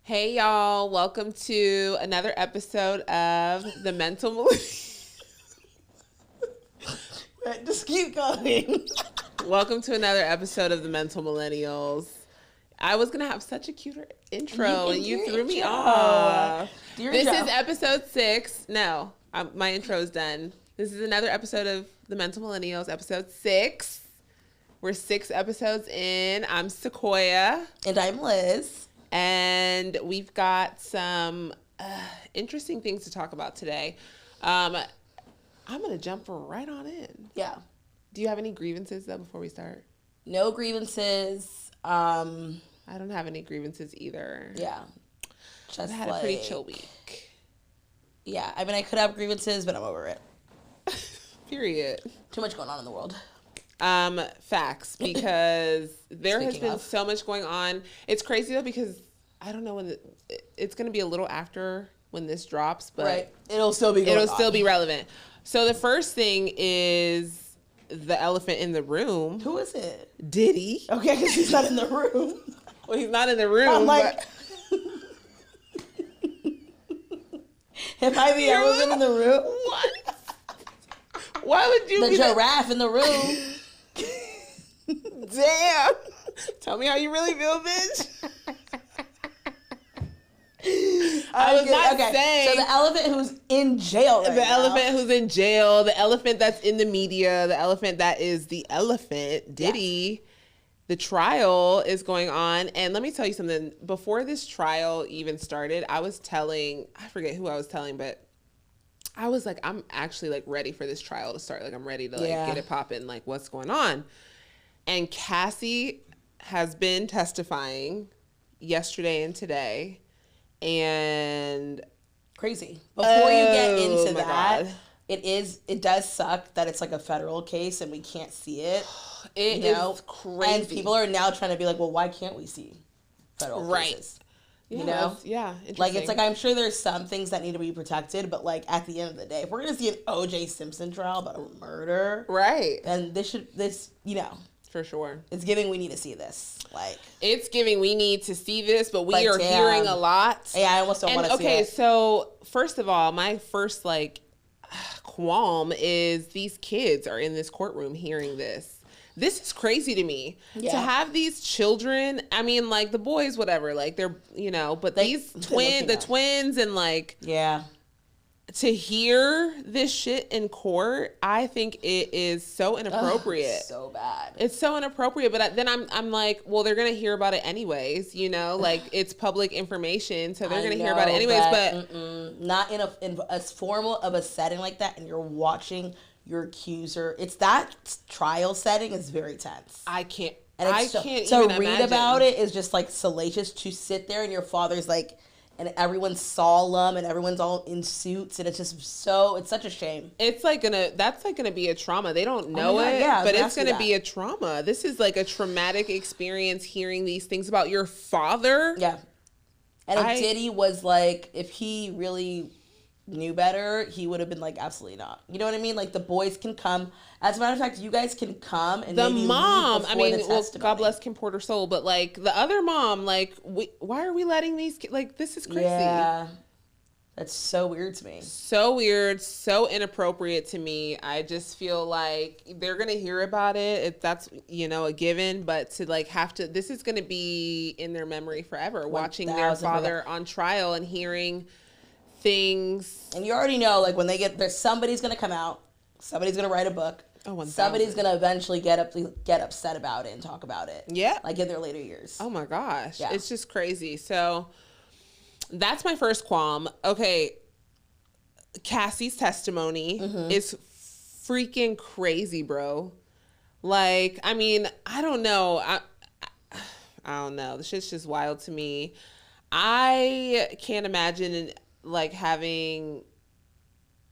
Hey y'all, welcome to another episode of The Mental Millennials. Just keep going. Welcome to another episode of The Mental Millennials. I was going to have such a cuter intro and you threw me off. This is episode 6. No, my intro is done. This is another episode of The Mental Millennials, episode 6. We're 6 episodes in. I'm Sequoia. And I'm Liz. And we've got some interesting things to talk about today. I'm going to jump right on in. Yeah. Do you have any grievances, though, before we start? No grievances. I don't have any grievances either. Yeah. I've had a pretty chill week. Yeah. I mean, I could have grievances, but I'm over it. Period. Too much going on in the world. Facts, because there has been so much going on. It's crazy though, because I don't know when it's going to be a little after when this drops, but right. It'll still be relevant. So the first thing is the elephant in the room. Who is it? Diddy. Okay, because he's not in the room. Well, he's not in the room. I'm like, am I the elephant in the room? What? Why would you the be giraffe in the room? Damn. Tell me how you really feel, bitch. I was not saying. So the elephant who's in jail right now. Elephant who's in jail, the elephant that's in the media, the elephant that is the elephant, Diddy. Yes. The trial is going on. And let me tell you something. Before this trial even started, I forget who I was telling, but I was like, I'm actually like ready for this trial to start. Like I'm ready to get it popping. Like what's going on? And Cassie has been testifying yesterday and today. And crazy. Before you get into that, God. It does suck that it's like a federal case and we can't see it. It is crazy. And people are now trying to be like, well, why can't we see federal cases? Yeah, you know? Like, it's like, I'm sure there's some things that need to be protected, but like at the end of the day, if we're going to see an O.J. Simpson trial about a murder, right? Then for sure. It's giving we need to see this. Like it's giving we need to see this, but we are hearing a lot. Yeah, I almost don't want to see it. Okay, so first of all, my first qualm is these kids are in this courtroom hearing this. This is crazy to me. Yeah. To have these children, I mean, like the boys, whatever, like they're, but these twins and to hear this shit in court, I think it is so inappropriate. So bad. It's so inappropriate. But then I'm like, well, they're going to hear about it anyways, like it's public information. So they're going to hear about it anyways. But not in as formal of a setting like that. And you're watching your accuser. It's that trial setting is very tense. I can't even read about it is just like salacious to sit there and your father's like, and everyone's solemn and everyone's all in suits and it's just it's such a shame. It's that's gonna be a trauma. They don't know but it's gonna be a trauma. This is like a traumatic experience hearing these things about your father. Yeah. And if Diddy was like, if he really knew better, he would have been like, absolutely not. You know what I mean? Like the boys can come. As a matter of fact, you guys can come and the mom. I mean, God bless Kim Porter's soul, but like the other mom, like, why are we letting these kids? Like, this is crazy. Yeah, that's so weird to me. So weird, so inappropriate to me. I just feel like they're gonna hear about it. If that's a given, but to like have to, this is gonna be in their memory forever. Watching their father on trial and hearing things. And you already know, like when somebody's gonna come out, somebody's gonna write a book. Oh, somebody's gonna eventually get upset about it and talk about it. Yeah, like in their later years. Oh my gosh, yeah. It's just crazy. So that's my first qualm. Okay, Cassie's testimony is freaking crazy, bro. Like, I mean, I don't know. I don't know. The shit's just wild to me. I can't imagine like having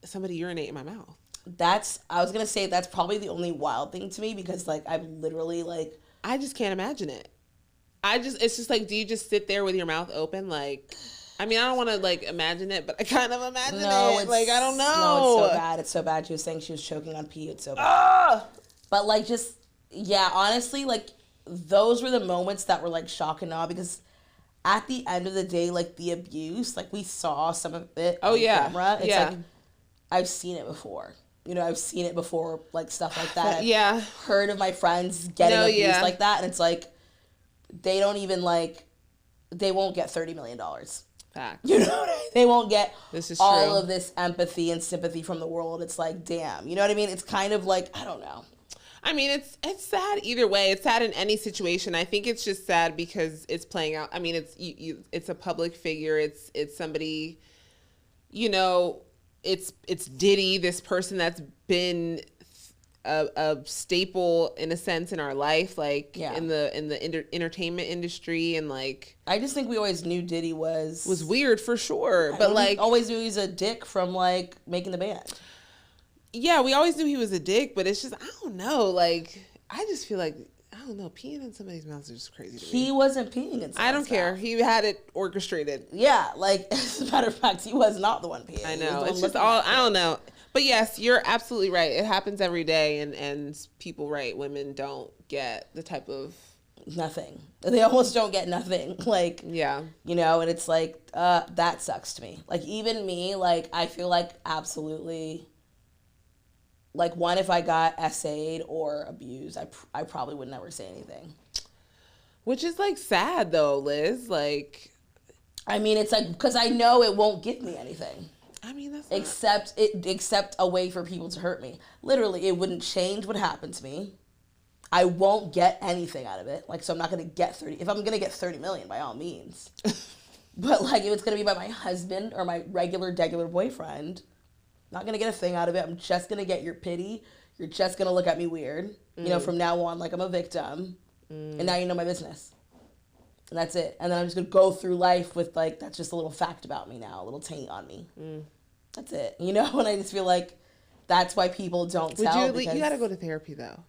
somebody urinate in my mouth. I was gonna say that's probably the only wild thing to me because like I've literally like I just can't imagine it. It's just like, do you just sit there with your mouth open? Like, I mean, I don't want to like imagine it, but I kind of imagine it. Like, I don't know. No, it's so bad. It's so bad. She was saying she was choking on pee. It's so bad. But like, honestly, like those were the moments that were like shock and awe because at the end of the day, like, the abuse, like, we saw some of it on camera. It's like, I've seen it before. You know, I've seen it before, like, stuff like that. I've heard of my friends getting abused like that, and it's like, they don't even, like, they won't get $30 million. Fact. You know what I mean? They won't get all true. of this empathy and sympathy from the world. It's like, damn. You know what I mean? It's kind of like, I don't know. I mean, it's sad either way. It's sad in any situation. I think it's just sad because it's playing out. I mean, it's a public figure. It's somebody, you know, it's Diddy, this person that's been a staple in a sense in our life, like in the entertainment industry, and like I just think we always knew Diddy was weird for sure, but like always knew he's a dick from like making the band. Yeah, we always knew he was a dick, but it's just I don't know, like I just feel like I don't know, peeing in somebody's mouth is just crazy to me. He wasn't peeing in somebody's mouth. I don't care. He had it orchestrated. Yeah, like as a matter of fact, he was not the one peeing. I know. It's just all I don't know. But yes, you're absolutely right. It happens every day, and people, right, women don't get the type of... Nothing. They almost don't get nothing. Like, yeah. You know, and it's like, that sucks to me. Like, even me, like, I feel like absolutely... Like, one, if I got essayed or abused, I probably would never say anything. Which is, like, sad, though, Liz. Like... I mean, it's like, because I know it won't give me anything. I mean, that's except a way for people to hurt me. Literally, it wouldn't change what happened to me. I won't get anything out of it. Like, so I'm not going to get 30. If I'm going to get 30 million, by all means. But, like, if it's going to be by my husband or my regular boyfriend, not going to get a thing out of it. I'm just going to get your pity. You're just going to look at me weird. You know, from now on, like, I'm a victim. And now you know my business. And that's it. And then I'm just going to go through life with, like, that's just a little fact about me now, a little taint on me. That's it. You know, and I just feel like that's why people don't tell. You got to go to therapy, though.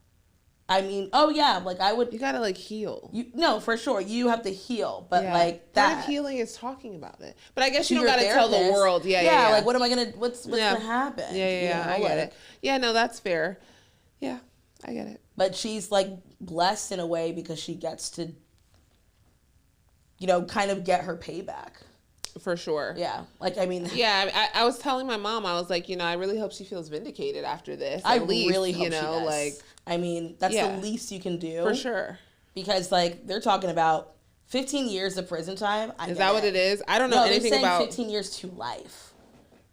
I mean, oh, yeah. Like, I would. You got to, like, heal. No, for sure. You have to heal. But, like, that. Part of healing is talking about it. But I guess you don't got to tell the world. Yeah. Like, what am I going to, what's going to happen? Yeah, I get it. Yeah, no, that's fair. Yeah, I get it. But she's, like, blessed in a way because she gets to, you know, kind of get her payback. For sure. Yeah. Like, I mean. Yeah, I was telling my mom, I was like, you know, I really hope she feels vindicated after this. I really hope she does. Like, I mean, that's the least you can do. For sure. Because, like, they're talking about 15 years of prison time. Is that what it is? I don't know anything about. 15 years to life.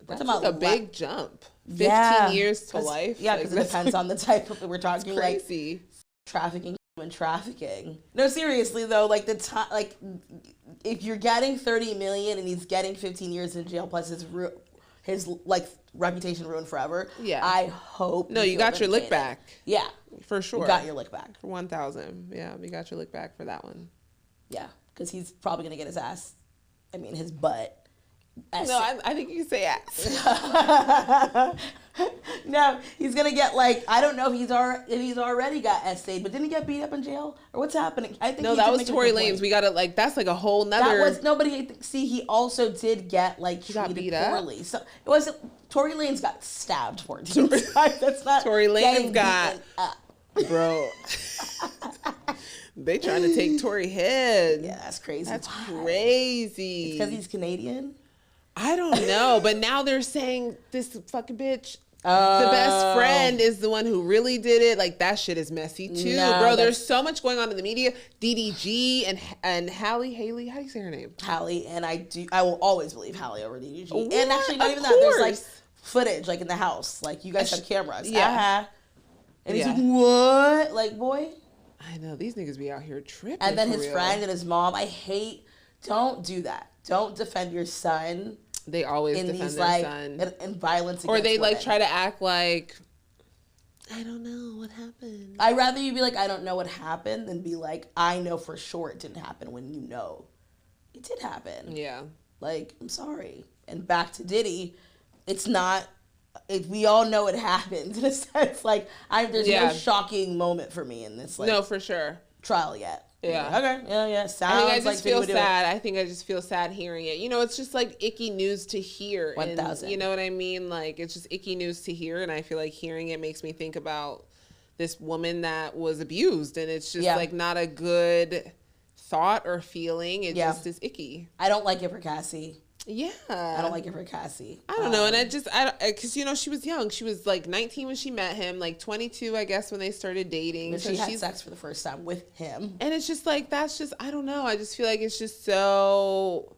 That's like a big jump. 15 years to life? Yeah, because it depends on the type of, we're talking crazy. Like trafficking, human trafficking. No, seriously though, like the time, like if you're getting 30 million and he's getting 15 years in jail plus his like reputation ruined forever. Yeah. I hope. No, you got your lick back. Yeah. For sure. You got your lick back. For 1,000. Yeah, you got your lick back for that one. Yeah, because he's probably gonna get his ass. I mean, his butt. No, I think you can say ass. No, he's gonna get like I don't know if he's already got essayed, but didn't he get beat up in jail or what's happening? I think no, that was Tory Lanez. We gotta like that's like a whole nother. That was nobody. See, he also did get like he got beat poorly. Up? So it wasn't Tory Lanez got stabbed 14 times. That's not Tory Lanez got up. Bro. They trying to take Tory head. Yeah, that's crazy. That's crazy. It's because he's Canadian. I don't know, but now they're saying this fucking bitch, the best friend is the one who really did it. Like that shit is messy too, bro. There's so much going on in the media. DDG and Hallie, how do you say her name? Hallie, and I will always believe Hallie over DDG. What? And actually, not even that. There's like footage, like in the house, like you guys have cameras. Yeah. And he's like, what? Like, boy. I know these niggas be out here tripping. And then his friend and his mom. Don't do that. Don't defend your son. They always defend their son. And violence against or they women. like try to act like, I don't know what happened. I'd rather you be like, I don't know what happened than be like, I know for sure it didn't happen when you know it did happen. Yeah. Like, I'm sorry. And back to Diddy, it's not, we all know it happened in a sense. Like, there's no shocking moment for me in this. Like, no, for sure. Trial yet. Yeah. Okay. Yeah. Sounds I think I just like feel sad. I think I just feel sad hearing it. You know, it's just like icky news to hear. 1,000. You know what I mean? Like, it's just icky news to hear. And I feel like hearing it makes me think about this woman that was abused. And it's just like not a good thought or feeling. It just is icky. I don't like it for Cassie. Yeah. I don't like it for Cassie. I don't know. And because, you know, she was young. She was like 19 when she met him, like 22, I guess, when they started dating. But she had sex for the first time with him. And it's just like, that's just, I don't know. I just feel like it's just so,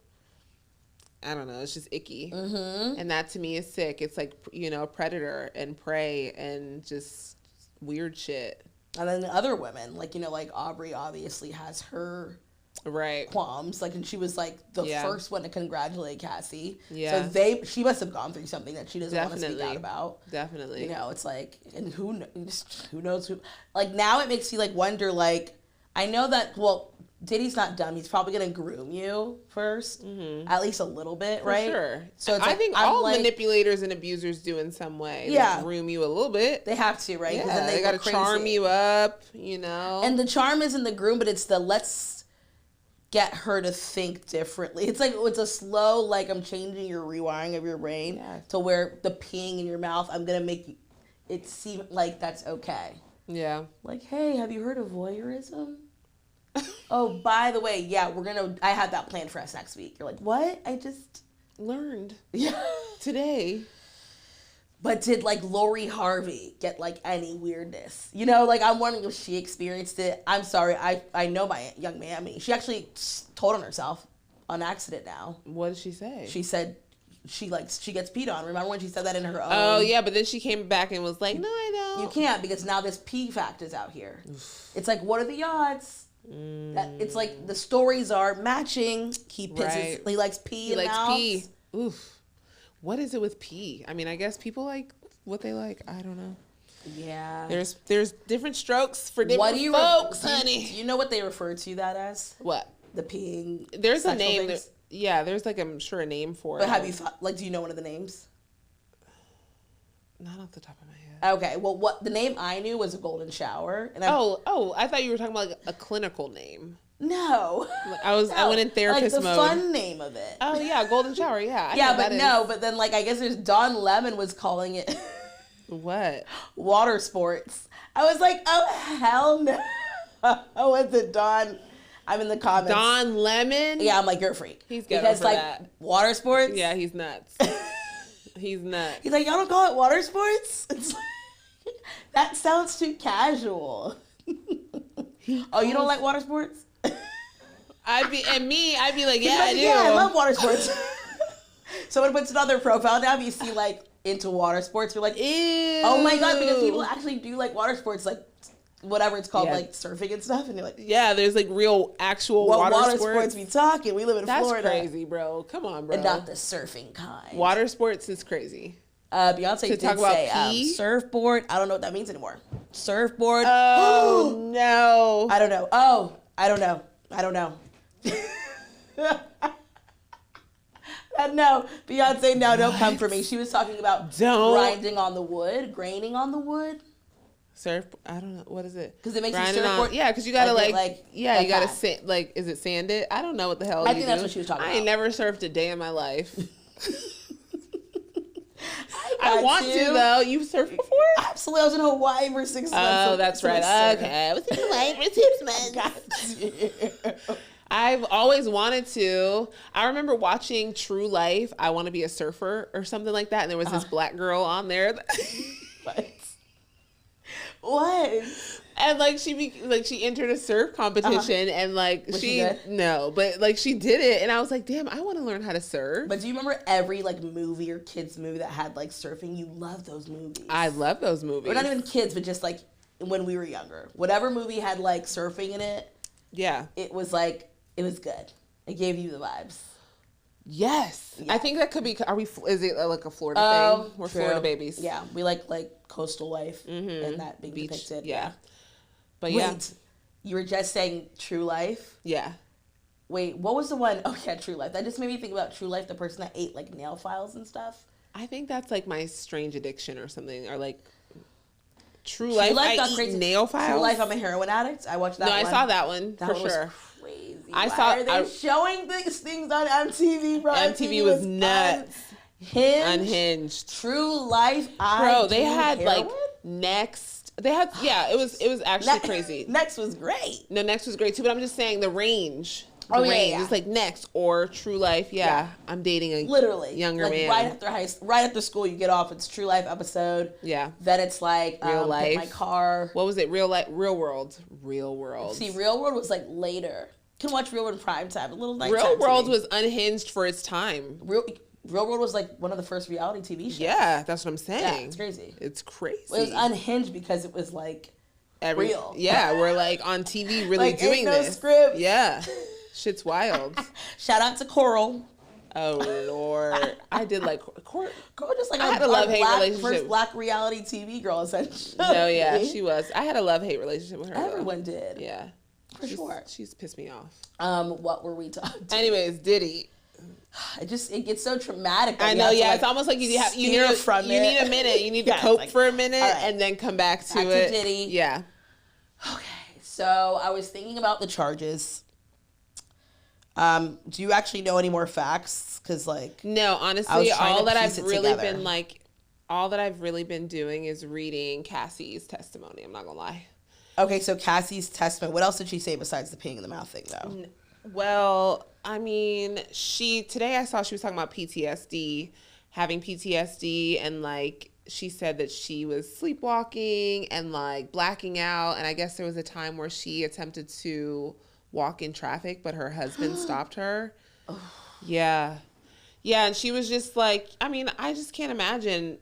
I don't know. It's just icky. Mm-hmm. And that to me is sick. It's like, you know, predator and prey and just weird shit. And then the other women, like, you know, like Aubrey obviously has her qualms, like, and she was like the first one to congratulate Cassie. Yeah. So she must have gone through something that she doesn't want to speak out about. Definitely. You know, it's like, and who knows who, like, now it makes you like wonder, like, I know that, well, Diddy's not dumb. He's probably gonna groom you first, at least a little bit, right? For sure. So I think all manipulators and abusers do in some way. Yeah, they groom you a little bit. They have to, right? Yeah, then they got to charm you up, you know. And the charm isn't the groom, but it's the let's get her to think differently. It's like, it's a slow, like, I'm changing your rewiring of your brain to where the peeing in your mouth, I'm gonna make it seem like that's okay. Yeah. Like, hey, have you heard of voyeurism? Oh, by the way, I have that planned for us next week. You're like, what? I just learned today. But did, like, Lori Harvey get, like, any weirdness? You know, like, I'm wondering if she experienced it. I'm sorry. I know my young mammy. She actually told on herself on accident now. What did she say? She said she gets peed on. Remember when she said that in her own? Oh, yeah, but then she came back and was like, no, I don't. You can't, because now this pee fact is out here. It's like, what are the odds? That it's like the stories are matching. He pisses. He likes pee. He likes pee. Oof. What is it with pee? I mean, I guess people like what they like. I don't know. Yeah. There's different strokes for different folks, honey. Do you know what they refer to that as? What? The peeing. There's a name. There's like, I'm sure, a name for it. But have you thought, like, do you know one of the names? Not off the top of my head. Okay, well, what the name I knew was a golden shower, and I thought you were talking about like a clinical name. No, I went in therapist mode. Like the fun name of it. Oh yeah, golden shower. Yeah. But then like I guess there's Don Lemon was calling it. What? Water sports. I was like, oh hell no. I went to Don. I'm in the comments. Don Lemon. Yeah, I'm like, you're a freak. He's good because like that. Water sports. Yeah, he's nuts. He's nuts. He's like, y'all don't call it water sports? It's like, that sounds too casual. Oh, you don't like water sports? I'd be like, yeah, I do. Yeah, I love water sports. Someone puts another profile down, you see like into water sports, you're like, ew. Oh my god, because people actually do like water sports, like whatever it's called, like surfing and stuff, and you're like, yeah, there's like real actual water sports we talking. We live in Florida. That's crazy, bro. Come on, bro. And not the surfing kind. Water sports is crazy. Beyonce did say surfboard. I don't know what that means anymore. Surfboard. Oh no. I don't know. Oh, I don't know. No, Beyonce, no, don't come for me. She was talking about grinding on the wood, graining on the wood. Surf, I don't know, what is it? Because it makes you surfboard. Yeah, because you gotta you gotta is it sand it? I don't know what the hell. I think that's what she was talking about. I ain't never surfed a day in my life. I want to though. You surfed before? Absolutely. I was in Hawaii for 6 months. Oh, that's right. Okay, I was in Hawaii for 6 months. I've always wanted to. I remember watching True Life. I Want to Be a Surfer or something like that, and there was this black girl on there. What? And like she entered a surf competition and like was she no, but like she did it, and I was like, damn, I want to learn how to surf. But do you remember every like movie or kids movie that had like surfing? You love those movies. I love those movies. Or not even kids, but just like when we were younger. Whatever movie had like surfing in it. Yeah. It was good. It gave you the vibes. Yes. Yeah. I think that could be, is it like a Florida thing? We're true. Florida babies. Yeah. We like coastal life and that being beach depicted. Yeah. But wait, you were just saying True Life? Yeah. Wait, what was the one? Oh yeah, True Life. That just made me think about True Life, the person that ate like nail files and stuff. I think that's like my strange addiction or something, or like True Life got crazy. Nail files. True Life, I'm a heroin addict. I watched that one. No, I saw that one for sure. Crazy. Why are they showing these things on MTV, bro? MTV was nuts. Unhinged. True Life. Bro, they had like Next They had, it was actually crazy. Next was great. No, Next was great too, but I'm just saying the range. The range. Yeah. It's like Next or True Life. Yeah. I'm dating a literally younger man. Right after school, you get off. It's True Life episode. Yeah. Then it's like Real Life. My Car. What was it? Real World. See, Real World was like later. You can watch Real World in prime time. A little nighttime. Real World was unhinged for its time. Real World was like one of the first reality TV shows. Yeah, that's what I'm saying. Yeah, it's crazy. It's crazy. Well, it was unhinged because it was like real. Yeah, we're like on TV really like, doing ain't no this. Script. Yeah. Shit's wild. Shout out to Coral. Oh Lord, I did like Coral. Just like I had a love-hate relationship. First black reality TV girl, essentially. No, yeah, she was. I had a love-hate relationship with her. Everyone did. Yeah, for sure. She's pissed me off. What were we talking? Anyways, Diddy. It gets so traumatic. I know. Yeah, it's almost like you need a minute. You need to cope for a minute and then come back to it. Diddy. Yeah. Okay, so I was thinking about the charges. Do you actually know any more facts? Because no, honestly, all that I've really been doing is reading Cassie's testimony. I'm not gonna lie. Okay, so Cassie's testimony. What else did she say besides the peeing in the mouth thing, though? Well, I mean, today I saw she was talking about PTSD, having PTSD, and she said that she was sleepwalking and blacking out, and I guess there was a time where she attempted to walk in traffic, but her husband stopped her. Yeah, and she was just I mean, I just can't imagine,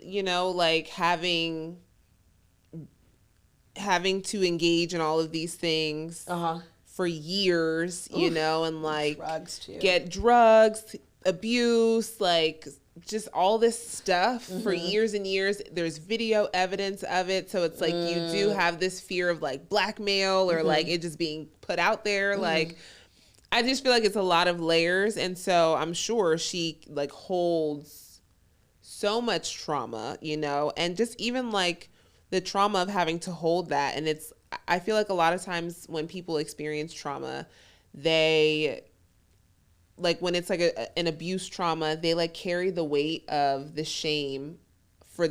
having to engage in all of these things for years, and drugs too. Get drugs, abuse, just all this stuff for years and years. There's video evidence of it, so it's you do have this fear of blackmail or it just being put out there. I just feel like it's a lot of layers, and so I'm sure she holds so much trauma, and just even the trauma of having to hold that. And I feel like a lot of times when people experience trauma, they when it's an abuse trauma, they carry the weight of the shame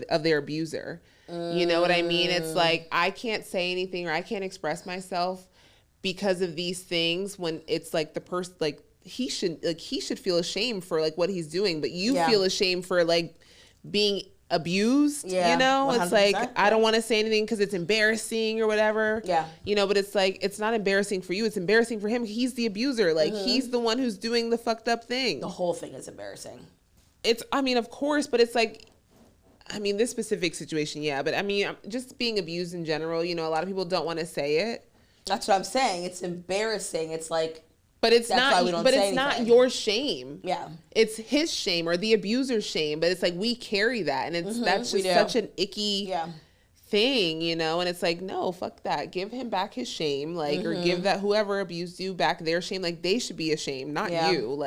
of their abuser. You know what I mean? It's I can't say anything or I can't express myself because of these things, when it's the person he should feel ashamed for what he's doing, but you feel ashamed for being abused. It's 100%. I don't want to say anything because it's embarrassing or whatever. But it's it's not embarrassing for you, it's embarrassing for him. He's the abuser. He's the one who's doing the fucked up thing. The whole thing is embarrassing. Of course, but it's this specific situation, but just being abused in general, a lot of people don't want to say it. That's what I'm saying. It's embarrassing. It's but it's not your shame. Yeah. It's his shame or the abuser's shame, but it's we carry that, and that's just such an icky thing, and it's no, fuck that. Give him back his shame, or give that whoever abused you back their shame. They should be ashamed, not you.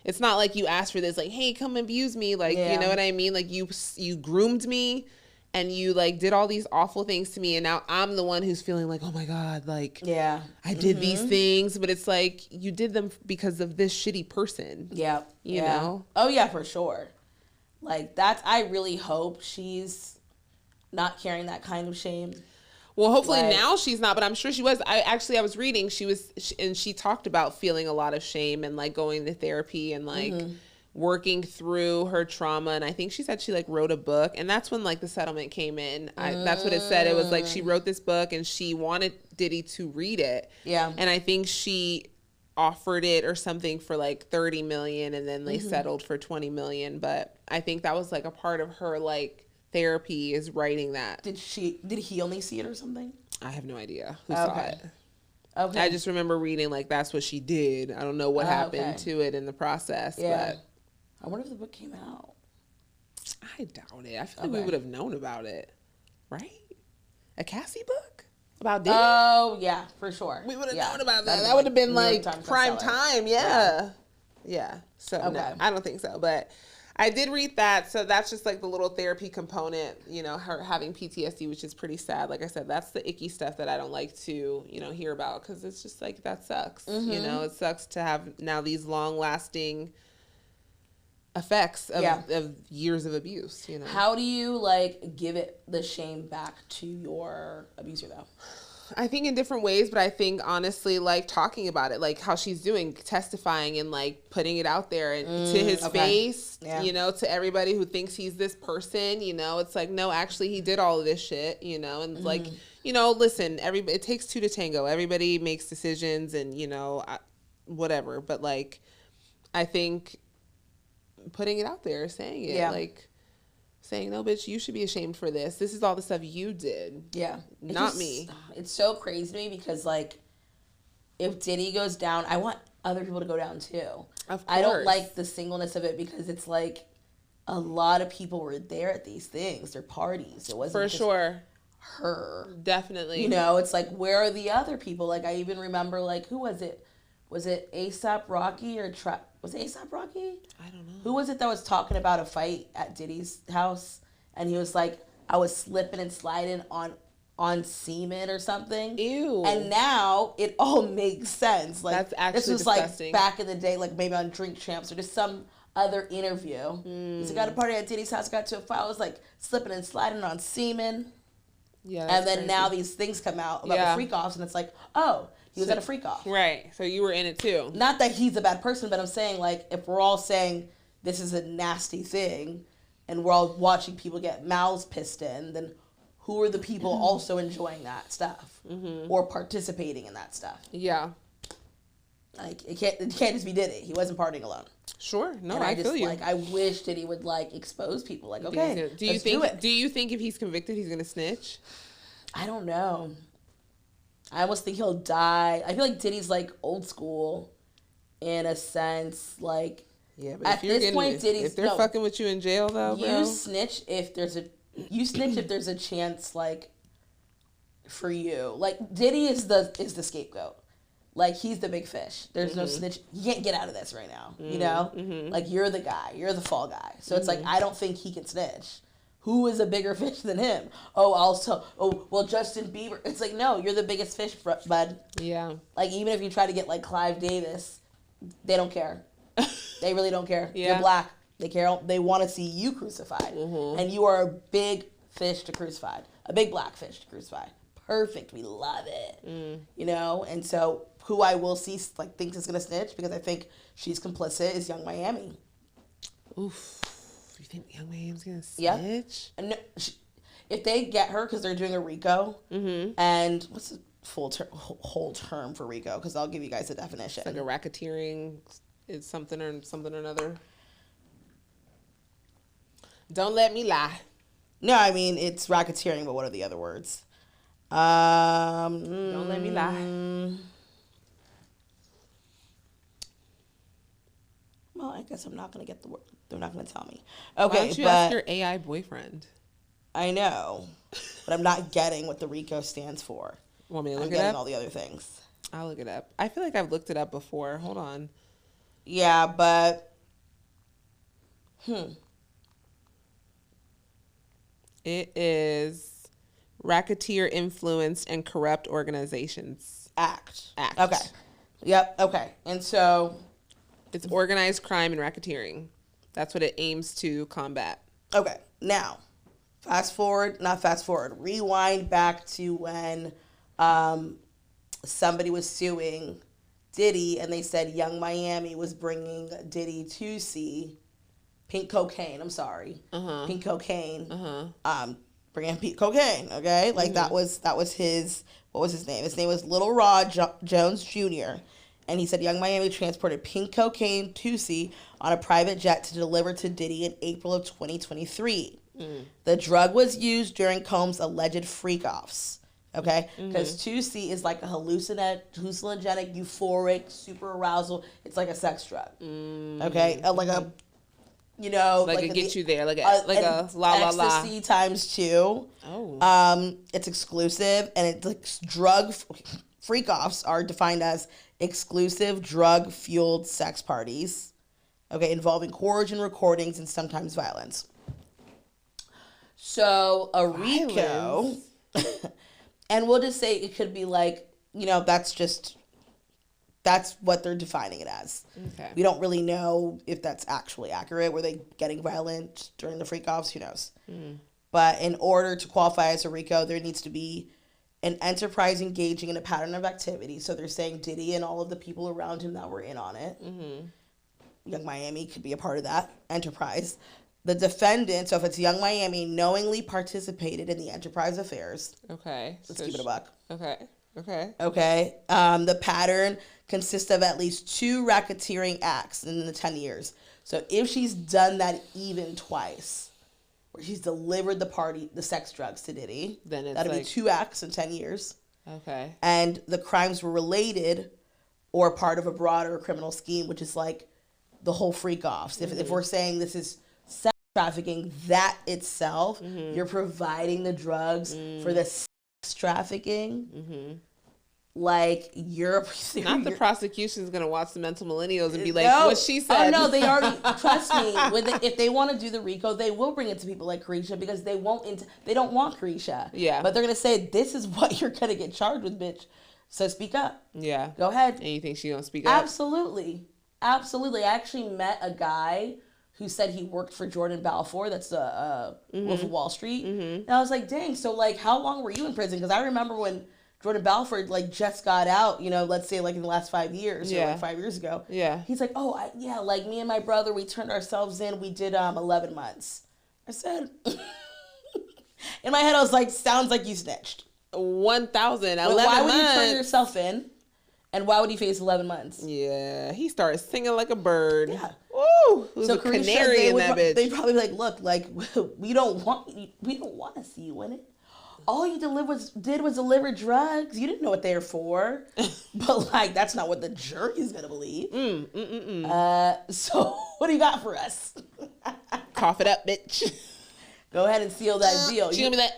It's not you asked for this, hey, come abuse me, you know what I mean? You groomed me and you did all these awful things to me, and now I'm the one who's feeling oh my God, I did these things, but it's you did them because of this shitty person. You know? Oh yeah, for sure. I really hope she's not carrying that kind of shame. Well, hopefully now she's not, but I'm sure she was. I was reading, she talked about feeling a lot of shame and going to therapy and working through her trauma. And I think she said she wrote a book, and that's when the settlement came in. That's what it said. It was she wrote this book and she wanted Diddy to read it. Yeah. And I think she offered it or something for $30 million, and then they settled for $20 million. But I think that was a part of her therapy is writing that. Did he only see it or something? I have no idea who saw it. Okay. I just remember reading that's what she did. I don't know what happened to it in the process. Yeah. But I wonder if the book came out. I doubt it. I feel we would have known about it, right? A Cassie book about Diddy? Oh yeah, for sure. We would have known about that. That would have been prime time. Yeah. So no, I don't think so. But I did read that, so that's just the little therapy component, her having PTSD, which is pretty sad. Like I said, that's the icky stuff that I don't like to, hear about, because it's just that sucks. It sucks to have now these long-lasting effects of years of abuse, you know. How do you like give it the shame back to your abuser though? I think in different ways, but I think honestly, like talking about it, like how she's doing, testifying and like putting it out there and to his face, you know, to everybody who thinks he's this person, you know, it's like, no, actually he did all of this shit, you know, and like, you know, listen, it takes two to tango. Everybody makes decisions and, you know, whatever. But like, I think putting it out there, saying it, like saying, no, bitch, you should be ashamed for this. This is all the stuff you did. Yeah. Not me. It's so crazy to me because, like, if Diddy goes down, I want other people to go down, too. Of course. I don't like the singleness of it because it's, like, a lot of people were there at these things. Their parties. It wasn't for sure her. Definitely. You know, it's like, where are the other people? Like, I even remember, like, who was it? Was it A$AP Rocky or was it A$AP Rocky? I don't know. Who was it that was talking about a fight at Diddy's house? And he was like, I was slipping and sliding on semen or something. Ew. And now it all makes sense. Like, that's actually this was disgusting. Like back in the day, like maybe on Drink Champs or just some other interview. He's like, got a party at Diddy's house, got to a fight. I was like slipping and sliding on semen. Yeah. And then crazy. Now these things come out about the freak offs, and it's like, oh, he was at a freak off. Right. So you were in it too. Not that he's a bad person, but I'm saying, like, if we're all saying this is a nasty thing and we're all watching people get mouths pissed in, then who are the people also enjoying that stuff or participating in that stuff? Yeah. Like, it can't just be Diddy. He wasn't partying alone. Sure. No, and I feel you. Like, I wish Diddy would, like, expose people. Like, okay, do you think if he's convicted, he's going to snitch? I don't know. I almost think he'll die. I feel like Diddy's, like, old school in a sense. Like, yeah, but at this point, Diddy's... If they're fucking with you in jail, though, bro. You snitch if there's a chance, like, for you. Like, Diddy is the scapegoat. Like, he's the big fish. There's no snitch. You can't get out of this right now, you know? Like, you're the guy. You're the fall guy. So it's like, I don't think he can snitch. Who is a bigger fish than him? Well, Justin Bieber. It's like, no, you're the biggest fish, bud. Yeah. Like, even if you try to get, like, Clive Davis, they don't care. They really don't care. Yeah. You're black. They care. They want to see you crucified. And you are a big fish to crucify. A big black fish to crucify. Perfect. We love it. You know? And so, who I will see, like, thinks is going to snitch, because I think she's complicit, is Young Miami. Oof. You think Young Miami's gonna snitch? Yeah. No, if they get her, because they're doing a RICO, and what's the whole term for RICO? Because I'll give you guys a definition. It's like a racketeering, is something or another. Don't let me lie. No, I mean it's racketeering, but what are the other words? Don't let me lie. Well, I guess I'm not gonna get the word. They're not gonna tell me. Okay, why don't you ask but your AI boyfriend? I know, but I'm not getting what the RICO stands for. Want me to look I'm it getting up? all the other things. I'll look it up. I feel like I've looked it up before. Hold on. Yeah, but It is Racketeer Influenced and Corrupt Organizations Act. Okay. Yep. Okay. And so it's organized crime and racketeering. That's what it aims to combat. Okay. Now, rewind back to when somebody was suing Diddy, and they said Young Miami was bringing Diddy to see pink cocaine. I'm sorry. Pink cocaine. Bringing pink cocaine. Okay. Like that was his, what was his name? His name was Little Rod Jones Jr. And he said Young Miami transported pink cocaine to sea on a private jet to deliver to Diddy in April of 2023. The drug was used during Combs' alleged freak-offs. Okay? Because 2C is like a hallucinogenic, euphoric, super arousal. It's like a sex drug. Okay? Like a, you know... Like it gets you there. Like a la la la. Ecstasy times 2. Oh. It's exclusive, and it's like drug... Freak-offs are defined as exclusive drug-fueled sex parties, okay, involving coercion, recordings, and sometimes violence. So a RICO, and we'll just say it could be like, you know, that's just That's what they're defining it as. Okay. We don't really know if that's actually accurate. Were they getting violent during the freak-offs? Who knows? Mm. But in order to qualify as a RICO, there needs to be an enterprise engaging in a pattern of activity. So they're saying Diddy and all of the people around him that were in on it. Mm-hmm. Young Miami could be a part of that enterprise. The defendant, so if it's Young Miami, knowingly participated in the enterprise affairs. Okay. Let's keep it a buck. Okay. The pattern consists of at least 2 racketeering acts in the 10 years. So if she's done that even twice, where she's delivered the sex drugs to Diddy, then it's that'll be 2 acts in 10 years. Okay. And the crimes were related or part of a broader criminal scheme, which is like the whole freak-offs. If we're saying this is sex trafficking, that itself, you're providing the drugs for the sex trafficking. Like, you're not the prosecution's gonna watch the mental millennials and be like, what she said. Oh no, they already trust me. If they want to do the RICO, they will bring it to people like Carisha because they don't want Carisha. Yeah, but they're gonna say this is what you're gonna get charged with, bitch. So speak up. Yeah, go ahead. And you think she gonna speak up? Absolutely. I actually met a guy who said he worked for Jordan Balfour. That's the Wolf of Wall Street. And I was like, dang. So like, how long were you in prison? Because I remember when Jordan Belfort like just got out, let's say like in the last 5 years or like 5 years ago. Yeah. He's like, like me and my brother, we turned ourselves in. We did 11 months. I said, in my head, I was like, sounds like you snitched. 1,000. Why would you turn yourself in? And why would he face 11 months? Yeah. He started singing like a bird. Yeah. Woo! Who's a canary in that bitch? They'd probably be like, look, like we don't want to see you in it. All you did was deliver drugs. You didn't know what they were for. But, like, that's not what the jury is going to believe. So, what do you got for us? Cough it up, bitch. Go ahead and seal that deal. She's going to be like,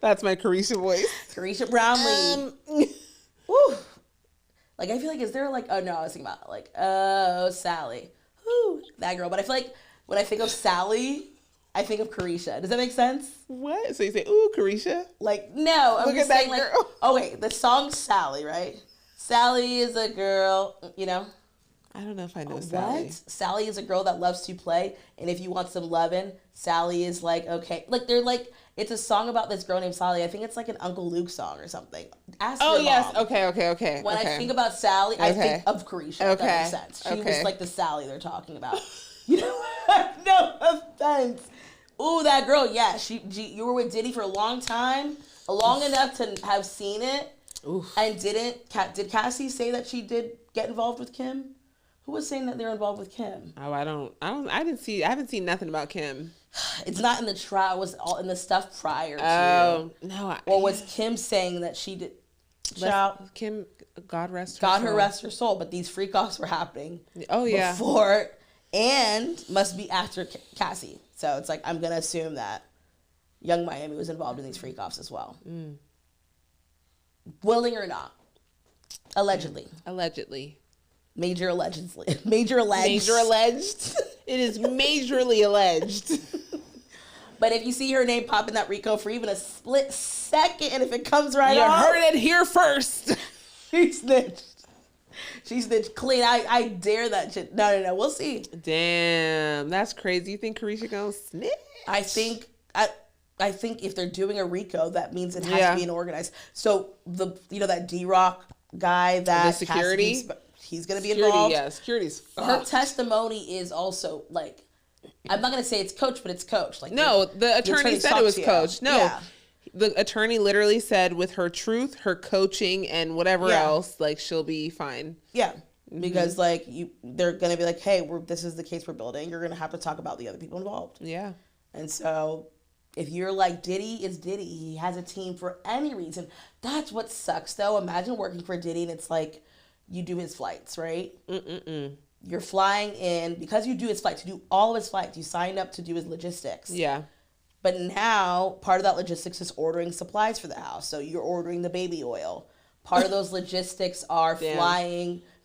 That's my Carisha voice. Carisha Brownlee. Woo. Like, I feel like, is there, like, oh, no, I was thinking about, like, Sally. Woo, that girl. But I feel like when I think of Sally, I think of Carisha. Does that make sense? What? So you say, ooh, Carisha? Like, no. I'm Look just at saying, that girl. Like, okay, the song Sally, right? Sally is a girl, I don't know if I know Sally. What? Sally is a girl that loves to play, and if you want some lovin', Sally is like, okay. Like, they're like, it's a song about this girl named Sally. I think it's like an Uncle Luke song or something. Ask your yes. mom. Okay. When I think about Sally, I think of Carisha. Okay. That makes sense. She was like the Sally they're talking about. No offense. Ooh, that girl, yeah. You were with Diddy for a long time, long enough to have seen it. Oof. And did Cassie say that she did get involved with Kim? Who was saying that they're involved with Kim? Oh, I haven't seen nothing about Kim. It's not in the trial. It was all in the stuff prior to. Oh, no. Or was Kim saying that she did? Kim, God rest her soul. But these freak-offs were happening. Oh, yeah. Before and must be after Cassie. So it's like, I'm going to assume that Young Miami was involved in these freak-offs as well. Willing or not. Allegedly. Major alleged. Major alleged. It is majorly alleged. But if you see her name pop in that RICO for even a split second, and if it comes right you off. You heard it here first. She snitched. She snitched clean. I dare that shit. No. We'll see. Damn. That's crazy. You think Carisha gonna snitch? I think if they're doing a RICO, that means it has to be an organized. So that D-Rock guy that the security. He's going to be involved. Yeah, security's fucked. Her testimony is also, like, I'm not going to say it's coach, but it's coach. Like, no, the attorney said it was coach. No, the attorney literally said with her truth, her coaching, and whatever else, like, she'll be fine. Yeah, because, like, they're going to be like, hey, this is the case we're building. You're going to have to talk about the other people involved. Yeah. And so if you're like, Diddy is Diddy. He has a team for any reason. That's what sucks, though. Imagine working for Diddy, and it's like, you do his flights, right? You're flying in because you do his flights. You do all of his flights. You signed up to do his logistics. Yeah. But now part of that logistics is ordering supplies for the house. So you're ordering the baby oil. Part of those logistics are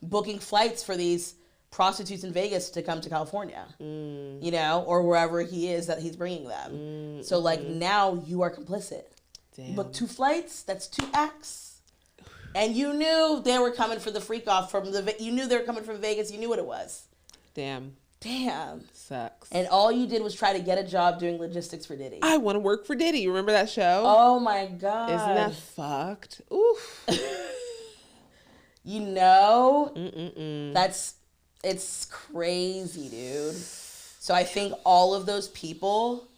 booking flights for these prostitutes in Vegas to come to California, or wherever he is that he's bringing them. So like now you are complicit. Damn. You book 2 flights. That's 2 acts. And you knew they were coming for the freak off you knew they were coming from Vegas. You knew what it was. Damn. Sucks. And all you did was try to get a job doing logistics for Diddy. I want to work for Diddy. Remember that show? Oh my God. Isn't that fucked? Oof. You know? It's crazy, dude. So I think all of those people,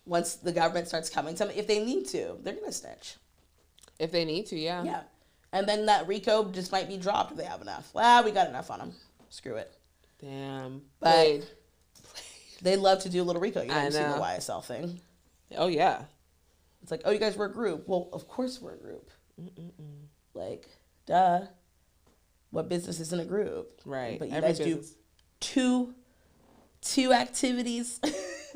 once the government starts coming to them, if they need to, they're going to snitch. If they need to, yeah. Yeah. And then that RICO just might be dropped if they have enough. Well, we got enough on them. Screw it. Damn. But they love to do a little RICO. You know, you see the YSL thing. Oh, yeah. It's like, oh, you guys were a group. Well, of course we're a group. Like, duh. What business isn't a group? Right. But you guys business. Do two activities,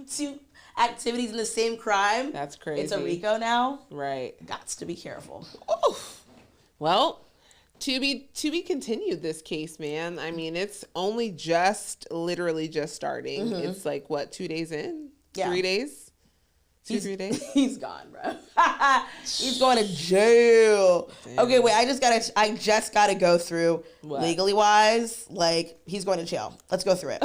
two activities in the same crime. That's crazy. It's a RICO now. Right. Gots to be careful. Oof. Well, to be continued, this case, man. I mean, it's only literally just starting. It's like, what, 2 days in? Yeah. 3 days? 3 days? He's gone, bro. He's going to jail. Damn. Okay, wait, I just gotta go through legally wise. Like, he's going to jail. Let's go through it.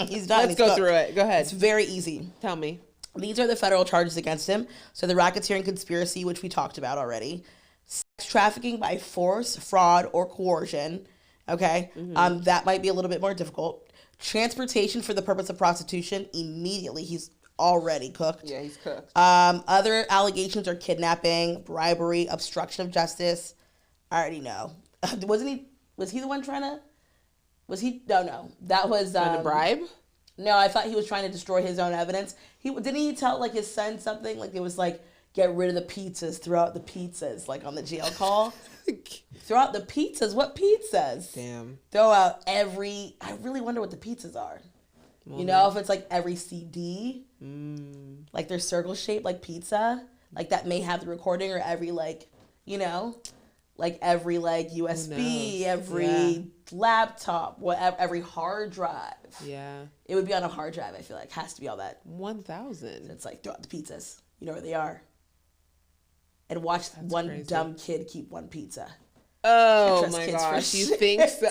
He's done. Let's go through it. Go ahead. It's very easy. Tell me. These are the federal charges against him. So the racketeering conspiracy, which we talked about already. Sex trafficking by force, fraud, or coercion. Okay? That might be a little bit more difficult. Transportation for the purpose of prostitution. Immediately, he's already cooked. Yeah, he's cooked. Other allegations are kidnapping, bribery, obstruction of justice. I already know. Was he the one trying to? No. That was trying to bribe? No, I thought he was trying to destroy his own evidence. Didn't he tell like his son something? Like it was like, get rid of the pizzas, throw out the pizzas, like on the jail call. Throw out the pizzas? What pizzas? Damn. Throw out I really wonder what the pizzas are. Well, you know, if it's like every CD, like they're circle shaped like pizza, like that may have the recording, or every like, you know, like every like USB, every laptop, whatever, every hard drive. Yeah. It would be on a hard drive, I feel like. Has to be all that. 1,000. So it's like, throw out the pizzas. You know where they are. And watch one crazy dumb kid keep one pizza. Oh my gosh, you think so?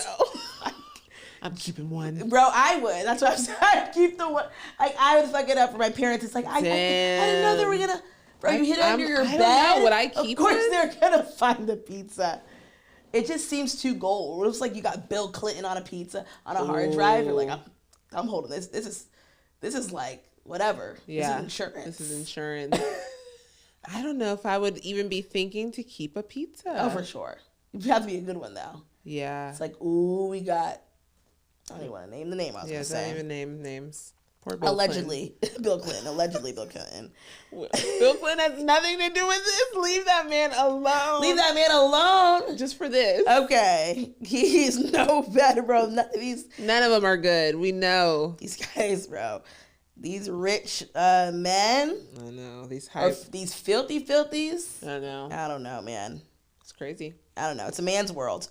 I'm keeping one. Bro, I would. That's what I'm saying. I'd keep the one. Like, I would fuck it up for my parents. It's like, I didn't know they were going to. Bro, you hid it under your bed? I don't know. Would I keep Of course they're going to find the pizza. It just seems too gold. It looks like you got Bill Clinton on a pizza on a hard drive. You're like, I'm holding this. This is like, whatever. Yeah. This is insurance. I don't know if I would even be thinking to keep a pizza. Oh, for sure. You have to be a good one, though. Yeah. It's like, ooh, we got... I don't even want to name the name. I was going to say. Don't even name names. Poor Bill Allegedly. Bill Clinton. Allegedly Bill Clinton. Bill Clinton has nothing to do with this. Leave that man alone. Leave that man alone. Just for this. Okay. He's no better, bro. None of them are good. We know. These guys, bro. These rich men. I know. These filthies. I know. I don't know, man. It's crazy. I don't know. It's a man's world.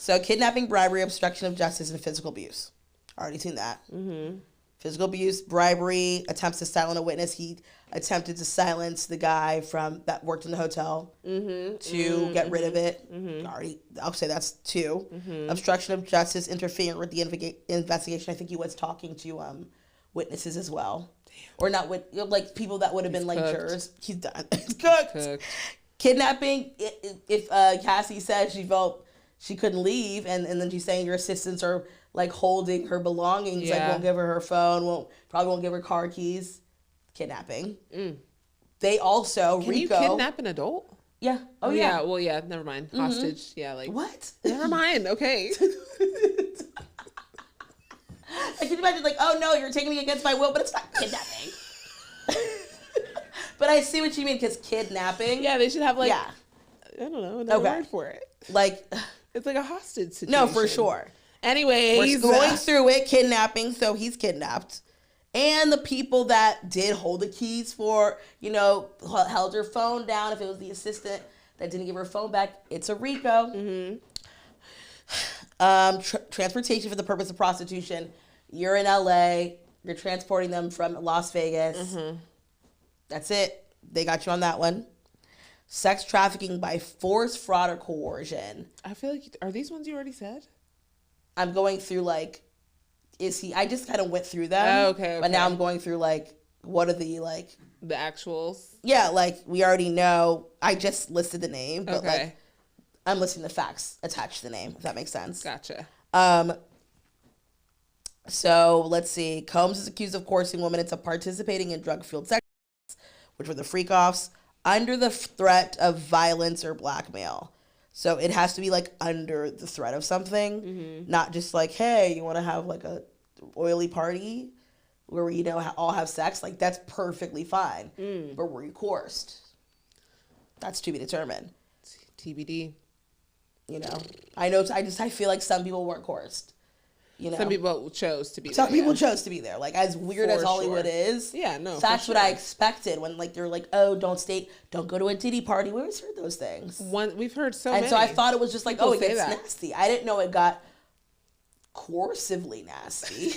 So kidnapping, bribery, obstruction of justice, and physical abuse. Already seen that. Physical abuse, bribery, attempts to silence a witness. He attempted to silence the guy that worked in the hotel to get rid of it. Already, I'll say that's 2. Obstruction of justice, interfering with the investigation. I think he was talking to witnesses as well. Damn. Or not with like people that would have been like jurors. He's done. He's cooked. Kidnapping. If Cassie said she felt she couldn't leave, and then she's saying your assistants are like holding her belongings, like won't give her her phone, probably won't give her car keys. Kidnapping. They also Can RICO. you kidnap an adult? Yeah. Oh yeah. Well, yeah. Never mind. Hostage. Yeah. Like what? Never mind. Okay. I can imagine like, oh no, you're taking me against my will, but it's not kidnapping. But I see what you mean, because kidnapping. Yeah, they should have like. Yeah. I don't know another word for it. Like. It's like a hostage situation. No, for sure. Anyways. We're going through it, kidnapping, so he's kidnapped. And the people that did hold the keys for, held her phone down. If it was the assistant that didn't give her phone back, it's a RICO. Transportation for the purpose of prostitution. You're in LA. You're transporting them from Las Vegas. That's it. They got you on that one. sex trafficking by force, fraud, or coercion. I feel like, are these ones you already said? I'm going through like, I just kind of went through them. Oh, okay. But now I'm going through like, what are the like. The actuals? Yeah, like we already know. I just listed the name, but okay. like I'm listing the facts attached to the name, if that makes sense. Gotcha. So let's see. Combs is accused of coercing women into participating in drug-fueled sex, which were the freak-offs, under the threat of violence or blackmail. So it has to be like under the threat of something, not just like, hey, you want to have like a oily party where we all have sex? Like that's perfectly fine. But were you coerced? That's to be determined. TBD. You know, I feel like some people weren't coerced. You know, some people chose to be there. Some people chose to be there. Like, as weird as Hollywood is. Yeah, no. That's what I expected when, like, they're like, oh, don't go to a Diddy party. We always heard those things. We've heard so many. And so I thought it was just like, people it gets nasty. I didn't know it got coercively nasty.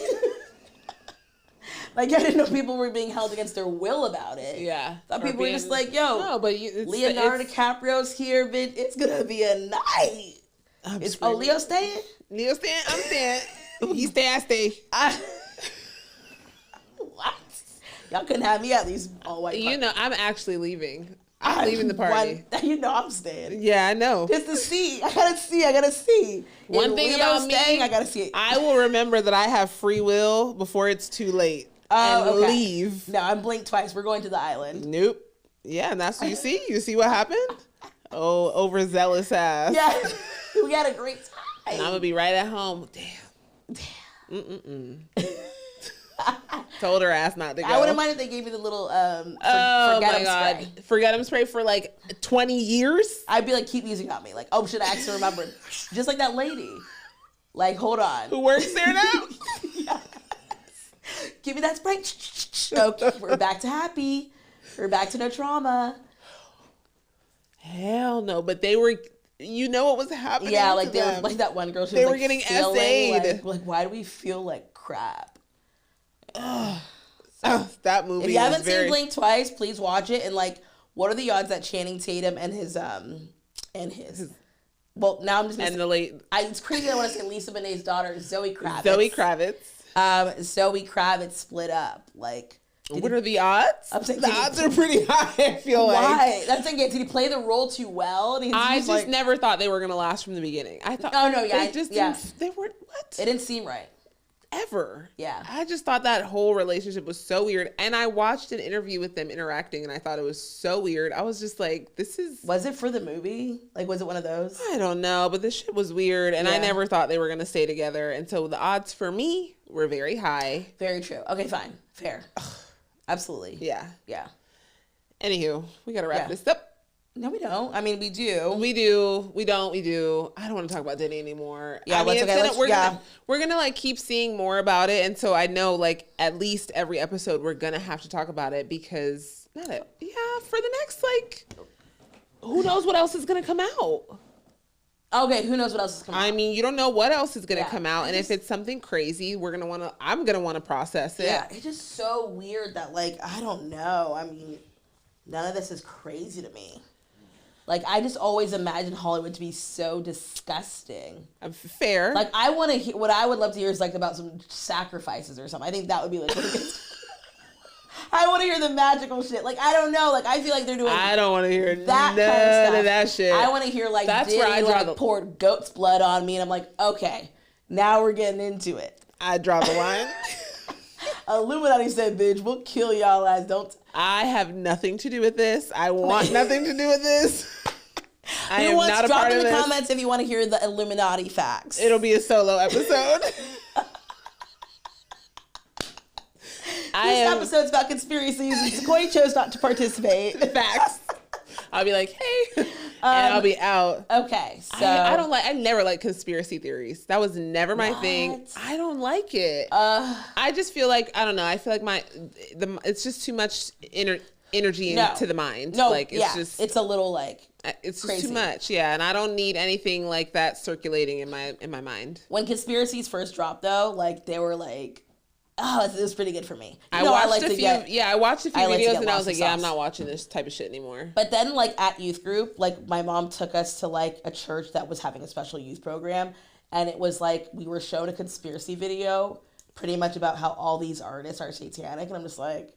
Like, I didn't know people were being held against their will about it. Yeah. I thought people were just like, yo, no, but Leonardo DiCaprio's here, bitch. It's going to be a night. Leo staying? Leo staying? I'm staying. He stay, I stay. What? Y'all couldn't have me at these all white parties. You know, I'm actually leaving. I'm leaving the party. You know I'm staying. Yeah, I know. Just to see. I gotta see. One thing about me, I gotta see it. I will remember that I have free will before it's too late. And leave. No, I'm blinked twice. We're going to the island. Nope. Yeah, and that's what you see. You see what happened? Oh, overzealous ass. Yeah. We had a great time. And I'm gonna be right at home. Damn. Told her ass not to go. I wouldn't mind if they gave me the little spray. Forget 'em spray for like 20 years. I'd be like, keep using on me. Like, oh, should I actually remember? Just like that lady. Like, hold on. Who works there now? Yes. Give me that spray. Okay, we're back to happy. We're back to no trauma. Hell no, but they were. You know what was happening? Yeah, like they were like that one girl. They were getting essayed. Like, why do we feel like crap? That movie. If you haven't seen Blink twice, please watch it. And like, what are the odds that Channing Tatum and his well, now I'm just and the late. It's crazy. I want to say Lisa Bonet's daughter, Zoe Kravitz. Zoe Kravitz split up. Like, what are the odds? I'm saying the odds are pretty high. I feel like. Why? That's like, did he play the role too well? And I just never thought they were gonna last from the beginning. I thought. Oh no, yeah, they were what? It didn't seem right. Ever. Yeah. I just thought that whole relationship was so weird. And I watched an interview with them interacting and I thought it was so weird. I was just like, this is... Was it for the movie? Like, was it one of those? I don't know, but this shit was weird. And I never thought they were going to stay together. And so the odds for me were very high. Very true. Okay, fine. Fair. Absolutely. Yeah. Yeah. Anywho, we got to wrap this up. No, we don't. I mean, we do. We do. We don't. We do. I don't want to talk about Diddy anymore. Yeah, I mean, we're gonna like keep seeing more about it, and so I know like at least every episode we're gonna have to talk about it because for the next like, who knows what else is gonna come out? Okay, who knows what else is coming out? I mean, you don't know what else is gonna come out, and if it's something crazy, I'm gonna want to process it. Yeah, it's just so weird that like I don't know. I mean, none of this is crazy to me. Like, I just always imagined Hollywood to be so disgusting. Fair. Like, I want to hear, what I would love to hear is, like, about some sacrifices or something. I think that would be, like, I want to hear the magical shit. Like, I don't know. Like, I feel like they're doing I don't want to hear that none kind of stuff. Of that shit. I want to hear, like, that's Diddy, where I draw poured goat's blood on me, and I'm like, okay, now we're getting into it. I draw the line. Illuminati said, bitch, we'll kill y'all ass. Don't. I have nothing to do with this. I want nothing to do with this. I am not a drop part of in the this. comments if you want to hear the Illuminati facts. It'll be a solo episode. This episode's about conspiracies and Sequoia chose not to participate. Facts. I'll be like, hey, and I'll be out. Okay, so I never liked conspiracy theories. That was never my thing. I don't like it. I just feel like, I don't know. I feel like it's just too much energy into the mind. No, like it's just it's a little like it's crazy. Just too much. Yeah, and I don't need anything like that circulating in my mind. When conspiracies first dropped, though, like they were like, it was pretty good for me. I watched a few videos and I was like, yeah, I'm not watching this type of shit anymore. But then like at youth group, like my mom took us to like a church that was having a special youth program. And it was like, we were shown a conspiracy video pretty much about how all these artists are satanic. And I'm just like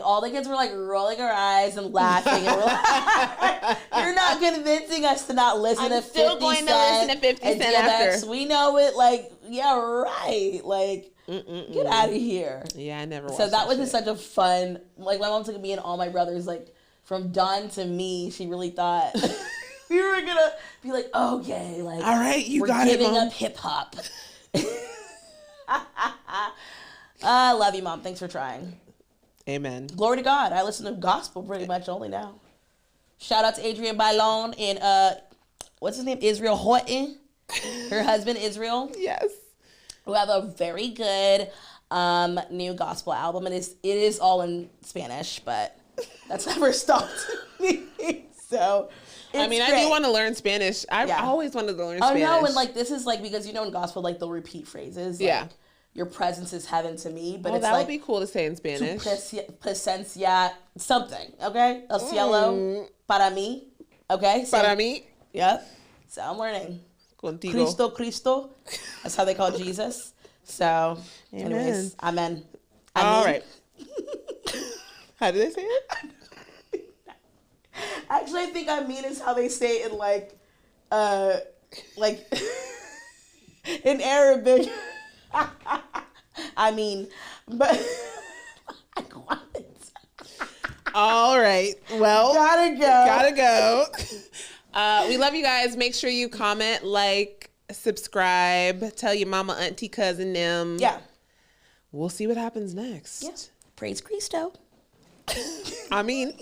all the kids were like rolling our eyes and laughing. And we're like, you're not convincing us to not listen to 50 Cent. I'm still going to listen to 50 Cent after. We know it. Like, yeah, right. Like, get out of here. Yeah, I never watched So that was shit. just such a fun, like my mom took me and all my brothers, like from Dawn to me, she really thought we were going to be like, okay, like, all right, we're giving up hip hop. I love you, Mom. Thanks for trying. Amen. Glory to God. I listen to gospel pretty much only now. Shout out to Adrienne Bailon and what's his name? Israel Horton. Her husband Israel. Yes. Who have a very good new gospel album. And it is all in Spanish, but that's never stopped me. So I mean, great. I do want to learn Spanish. I've always wanted to learn Spanish. Oh no, and like this is like, because you know in gospel like they'll repeat phrases. Like, your presence is heaven to me, but it's that like, would be cool to say in Spanish. Presencia, something, okay? El cielo, para mí, okay? So, para mí. Yep. So I'm learning. Contigo. Cristo. That's how they call Jesus. So, anyways, amen. All right. How do they say it? Actually, I think amen is how they say it in like in Arabic. I mean, but what? All right. Well, gotta go. We love you guys. Make sure you comment, like, subscribe, tell your mama, auntie, cousin, them. Yeah. We'll see what happens next. Yeah. Praise Cristo. I mean.